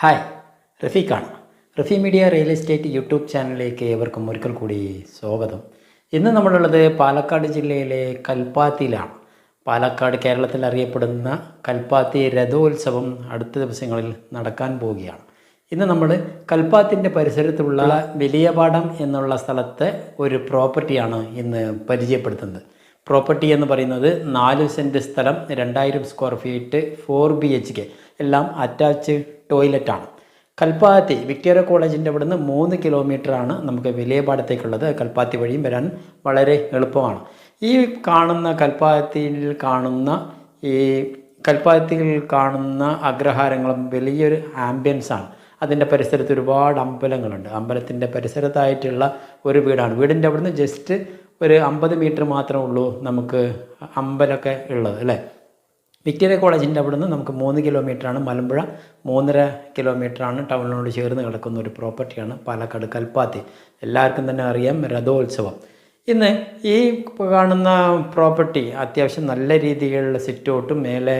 Hi, റഫീഖാണ്. Rafi media real estate YouTube ചാനലിലേക്ക് ഏവർക്കും ഒരിക്കൽ കൂടി സ്വാഗതം. ഇന്ന് നമ്മളുള്ളത് പാലക്കാട് ജില്ലയിലെ കൽപ്പാത്തിയിലാണ്. പാലക്കാട് കേരളത്തിൽ അറിയപ്പെടുന്ന കൽപ്പാത്തി രഥോത്സവം അടുത്ത ദിവസങ്ങളിൽ നടക്കാൻ പോവുകയാണ്. ഇന്ന് നമ്മൾ കൽപ്പാത്തിൻ്റെ പരിസരത്തുള്ള വലിയപാടം എന്നുള്ള സ്ഥലത്തെ ഒരു പ്രോപ്പർട്ടിയാണ് ഇന്ന് പരിചയപ്പെടുത്തുന്നത്. പ്രോപ്പർട്ടി എന്ന് പറയുന്നത് 4 സെൻറ്റ് സ്ഥലം, 2000 സ്ക്വയർ ഫീറ്റ്, 4 BHK, എല്ലാം അറ്റാച്ച് ടോയ്ലറ്റാണ്. കൽപ്പാത്തി വിക്ടോറിയ കോളേജിൻ്റെ അവിടുന്ന് 3 കിലോമീറ്ററാണ് നമുക്ക് വലിയപാടത്തേക്കുള്ളത്. കൽപ്പാത്തി വഴിയും വരാൻ വളരെ എളുപ്പമാണ്. ഈ കാണുന്ന കൽപ്പാത്തിയിൽ കാണുന്ന അഗ്രഹാരങ്ങളും വലിയൊരു ആംബിയൻസാണ്. അതിൻ്റെ പരിസരത്ത് ഒരുപാട് അമ്പലങ്ങളുണ്ട്. അമ്പലത്തിൻ്റെ പരിസരത്തായിട്ടുള്ള ഒരു വീടാണ്. വീടിൻ്റെ അവിടുന്ന് ജസ്റ്റ് ഒരു 50 മീറ്റർ മാത്രമേ ഉള്ളൂ നമുക്ക് അമ്പലമൊക്കെ ഉള്ളത് അല്ലേ. വിക്ടോറിയ കോളേജിൻ്റെ അവിടുന്ന് നമുക്ക് 3 കിലോമീറ്ററാണ്. മലമ്പുഴ 3.5 കിലോമീറ്ററാണ്. ടൗണിനോട് ചേർന്ന് കിടക്കുന്ന ഒരു പ്രോപ്പർട്ടിയാണ് പാലക്കാട് കൽപ്പാത്തി. എല്ലാവർക്കും തന്നെ അറിയാം രഥോത്സവം. ഇന്ന് ഈ കാണുന്ന പ്രോപ്പർട്ടി അത്യാവശ്യം നല്ല രീതിയിലുള്ള സിറ്റൗട്ടും മേലെ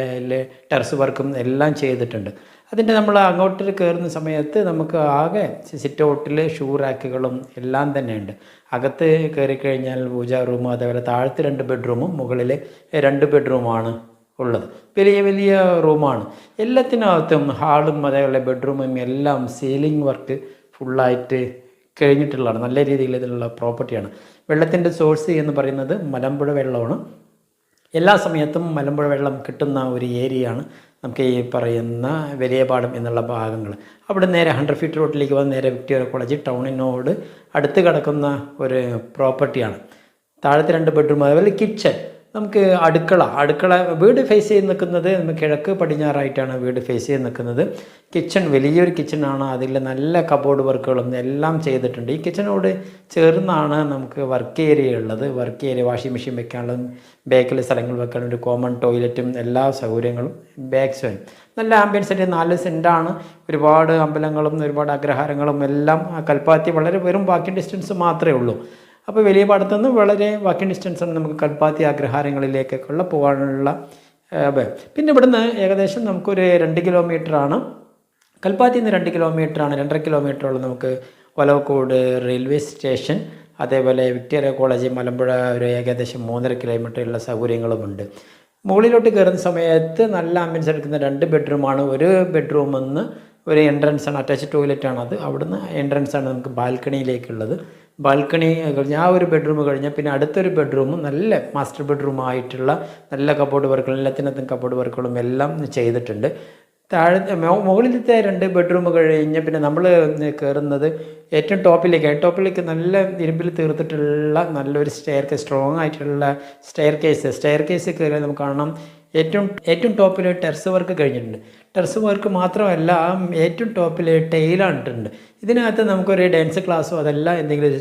ടെറസ് വർക്കും എല്ലാം ചെയ്തിട്ടുണ്ട്. അതിൻ്റെ നമ്മൾ അങ്ങോട്ട് കയറുന്ന സമയത്ത് നമുക്ക് ആകെ സിറ്റൗട്ടിൽ ഷൂ റാക്കുകളും എല്ലാം തന്നെയുണ്ട്. അകത്ത് കയറി കഴിഞ്ഞാൽ പൂജാ റൂം, അതേപോലെ താഴത്ത് 2 ബെഡ്റൂമും മുകളിൽ 2 ബെഡ്റൂമാണ് ഉള്ളത്. വലിയ വലിയ റൂമാണ്. എല്ലാത്തിനകത്തും ഹാളും അതേപോലെ ബെഡ്റൂമും എല്ലാം സീലിംഗ് വർക്ക് ഫുള്ളായിട്ട് കഴിഞ്ഞിട്ടുള്ളതാണ്. നല്ല രീതിയിൽ ഇതിലുള്ള പ്രോപ്പർട്ടിയാണ്. വെള്ളത്തിൻ്റെ സോഴ്സ് എന്ന് പറയുന്നത് മലമ്പുഴ വെള്ളമാണ്. എല്ലാ സമയത്തും മലമ്പുഴ വെള്ളം കിട്ടുന്ന ഒരു ഏരിയയാണ് നമുക്ക് ഈ പറയുന്ന വലിയപാടം എന്നുള്ള ഭാഗങ്ങൾ. അവിടെ നേരെ 100 ഫീറ്റ് റോഡിലേക്ക് വന്ന് നേരെ വിക്ടോറിയ കോളേജ് ടൗണിനോട് അടുത്ത് കിടക്കുന്ന ഒരു പ്രോപ്പർട്ടിയാണ്. താഴത്തെ 2 ബെഡ്റൂം, അതുപോലെ കിച്ചൺ, നമുക്ക് അടുക്കള വീട് ഫേസ് ചെയ്ത് നിൽക്കുന്നത് നമുക്ക് കിഴക്ക് പടിഞ്ഞാറായിട്ടാണ് വീട് ഫേസ് ചെയ്ത് നിൽക്കുന്നത്. കിച്ചൺ വലിയൊരു കിച്ചണാണ്. അതിൽ നല്ല കബോർഡ് വർക്കുകളും എല്ലാം ചെയ്തിട്ടുണ്ട്. ഈ കിച്ചണോട് ചേർന്നാണ് നമുക്ക് വർക്ക് ഏരിയ ഉള്ളത്. വർക്ക് ഏരിയ, വാഷിംഗ് മെഷീൻ വെക്കാനുള്ളതും ബാക്കിൽ സ്ഥലങ്ങൾ വെക്കാനുള്ള ഒരു കോമൺ ടോയ്ലറ്റും എല്ലാ സൗകര്യങ്ങളും ബാക്ക് സൈഡ്. നല്ല ആംബിയൻസ് ആയിട്ട് 4 സെൻറ്റാണ്. ഒരുപാട് അമ്പലങ്ങളും ഒരുപാട് അഗ്രഹാരങ്ങളും എല്ലാം കൽപ്പാത്തി വളരെ വെറും വാക്കിംഗ് ഡിസ്റ്റൻസ് മാത്രമേ ഉള്ളൂ. അപ്പോൾ വലിയപാടത്തു നിന്ന് വളരെ വാക്കിംഗ് ഡിസ്റ്റൻസാണ് നമുക്ക് കൽപ്പാത്തി അഗ്രഹാരങ്ങളിലേക്കൊക്കെ പോകാനുള്ള. പിന്നെ ഇവിടുന്ന് ഏകദേശം നമുക്കൊരു 2 കിലോമീറ്ററാണ്. കൽപ്പാത്തിയിൽ നിന്ന് 2 കിലോമീറ്ററാണ്, 2.5 കിലോമീറ്ററോളം നമുക്ക് ഒലവക്കോട് റെയിൽവേ സ്റ്റേഷൻ, അതേപോലെ വിക്ടോറിയ കോളേജ്, മലമ്പുഴ ഒരു ഏകദേശം 3.5 കിലോമീറ്ററുള്ള സൗകര്യങ്ങളുമുണ്ട്. മുകളിലോട്ട് കയറുന്ന സമയത്ത് നല്ല ആംബിയൻസ് എടുക്കുന്ന 2 ബെഡ്റൂമാണ്. ഒരു ബെഡ്റൂമിൽ നിന്ന് ഒരു എൻട്രൻസാണ്, അറ്റാച്ച് ടോയ്ലറ്റാണ് അത്. അവിടുന്ന് എൻട്രൻസാണ് നമുക്ക് ബാൽക്കണിയിലേക്കുള്ളത്. ബാൽക്കണി കഴിഞ്ഞ് ആ ഒരു ബെഡ്റൂം കഴിഞ്ഞാൽ പിന്നെ അടുത്തൊരു ബെഡ്റൂമും നല്ല മാസ്റ്റർ ബെഡ്റൂമായിട്ടുള്ള നല്ല കബോർഡ് വർക്കുകളും എല്ലാത്തിനകത്തും കബോർഡ് വർക്കുകളും എല്ലാം ചെയ്തിട്ടുണ്ട്. മുകളിലത്തെ 2 ബെഡ്റൂം കഴിഞ്ഞ് പിന്നെ നമ്മൾ കയറുന്നത് ഏറ്റവും ടോപ്പിലേക്ക് നല്ല ഇരുമ്പിൽ തീർത്തിട്ടുള്ള നല്ലൊരു സ്ട്രോങ് ആയിട്ടുള്ള സ്റ്റെയർ കേസ് കയറി നമുക്ക് കാണാം. ഏറ്റവും ടോപ്പിൽ ടെറസ് വർക്ക് കഴിഞ്ഞിട്ടുണ്ട്. ടെറസ് വർക്ക് മാത്രമല്ല, ഏറ്റവും ടോപ്പിൽ ടൈലാണിട്ടുണ്ട്. ഇതിനകത്ത് നമുക്കൊരു ഡാൻസ് ക്ലാസ്സോ അതല്ല എന്തെങ്കിലും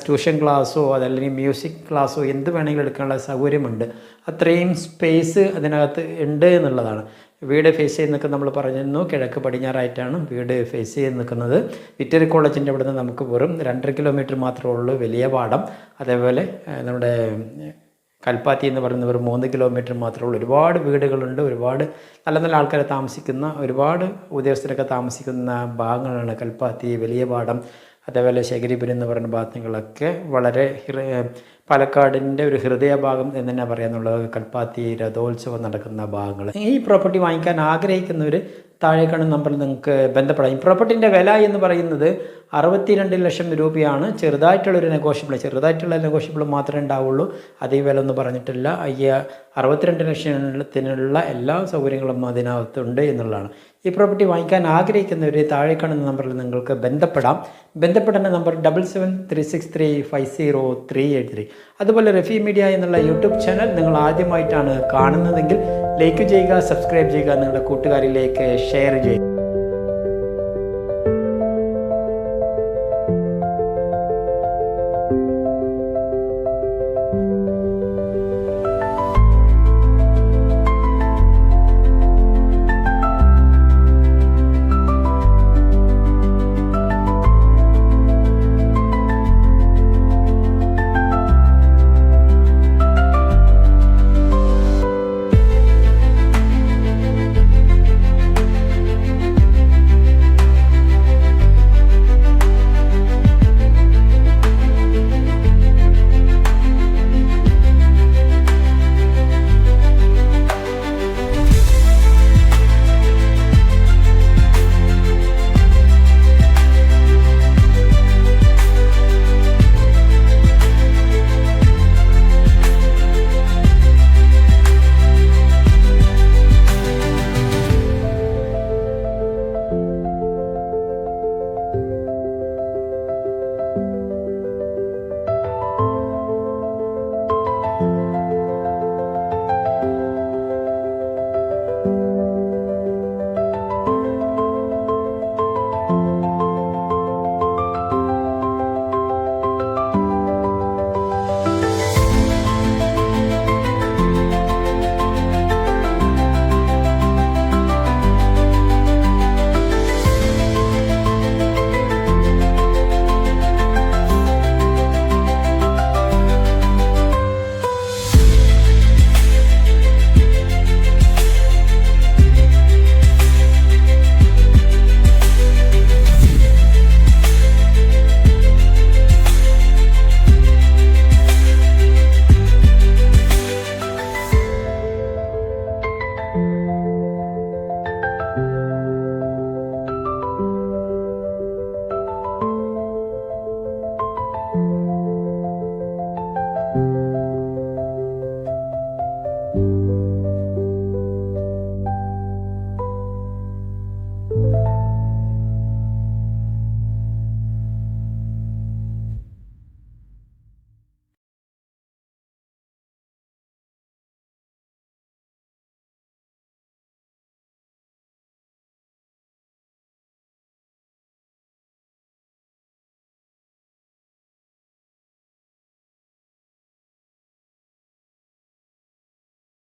ട്യൂഷൻ ക്ലാസ്സോ അതല്ലെങ്കിൽ മ്യൂസിക് ക്ലാസ്സോ എന്ത് വേണമെങ്കിലും എടുക്കാനുള്ള സൗകര്യമുണ്ട്. അത്രയും സ്പേസ് അതിനകത്ത് ഉണ്ട് എന്നുള്ളതാണ്. വീട് ഫേസ് ചെയ്ത് നിൽക്കുന്ന നമ്മൾ പറഞ്ഞിരുന്നു കിഴക്ക് പടിഞ്ഞാറായിട്ടാണ് വീട് ഫേസ് ചെയ്ത് നിൽക്കുന്നത്. വിക്ടോറിയ കോളേജിൻ്റെ അവിടെ നിന്ന് നമുക്ക് വെറും 2.5 കിലോമീറ്റർ മാത്രമേ ഉള്ളൂ വലിയപാടം. അതേപോലെ നമ്മുടെ കൽപ്പാത്തി എന്ന് പറയുന്നത് ഒരു 3 കിലോമീറ്റർ മാത്രമേ ഉള്ളൂ. ഒരുപാട് വീടുകളുണ്ട്, ഒരുപാട് നല്ല നല്ല ആൾക്കാർ താമസിക്കുന്ന, ഒരുപാട് ഉദ്യോഗസ്ഥരൊക്കെ താമസിക്കുന്ന ഭാഗങ്ങളാണ് കൽപ്പാത്തി, വലിയപാടം, അതേപോലെ ശേഖരിപുരം എന്ന് പറയുന്ന ഭാഗങ്ങളൊക്കെ വളരെ പാലക്കാടിൻ്റെ ഒരു ഹൃദയഭാഗം എന്ന് തന്നെ പറയാമെന്നുള്ളത് കൽപ്പാത്തി രഥോത്സവം നടക്കുന്ന ഭാഗങ്ങൾ. ഈ പ്രോപ്പർട്ടി വാങ്ങിക്കാൻ ആഗ്രഹിക്കുന്നവർ താഴെ കാണുന്ന നമ്പറിൽ നിങ്ങൾക്ക് ബന്ധപ്പെടാം. ഈ പ്രോപ്പർട്ടിൻ്റെ വില എന്ന് പറയുന്നത് 62 ലക്ഷം രൂപയാണ്. ചെറുതായിട്ടുള്ള നെഗോഷ്യബിൾ മാത്രമേ ഉണ്ടാവുള്ളൂ. അതേ വില ഒന്നും പറഞ്ഞിട്ടില്ല. 62 ലക്ഷത്തിനുള്ള എല്ലാ സൗകര്യങ്ങളും അതിനകത്തുണ്ട് എന്നുള്ളതാണ്. ഈ പ്രോപ്പർട്ടി വാങ്ങിക്കാൻ ആഗ്രഹിക്കുന്നവർ താഴെ കാണുന്ന നമ്പറിൽ നിങ്ങൾക്ക് ബന്ധപ്പെടാം. ബന്ധപ്പെടേണ്ട നമ്പർ 7736350383. അതുപോലെ റഫീ മീഡിയ എന്നുള്ള യൂട്യൂബ് ചാനൽ നിങ്ങൾ ആദ്യമായിട്ടാണ് കാണുന്നതെങ്കിൽ ലൈക്ക് ചെയ്യുക, സബ്സ്ക്രൈബ് ചെയ്യുക, നിങ്ങളുടെ കൂട്ടുകാരിലേക്ക് ഷെയർ ചെയ്യുക.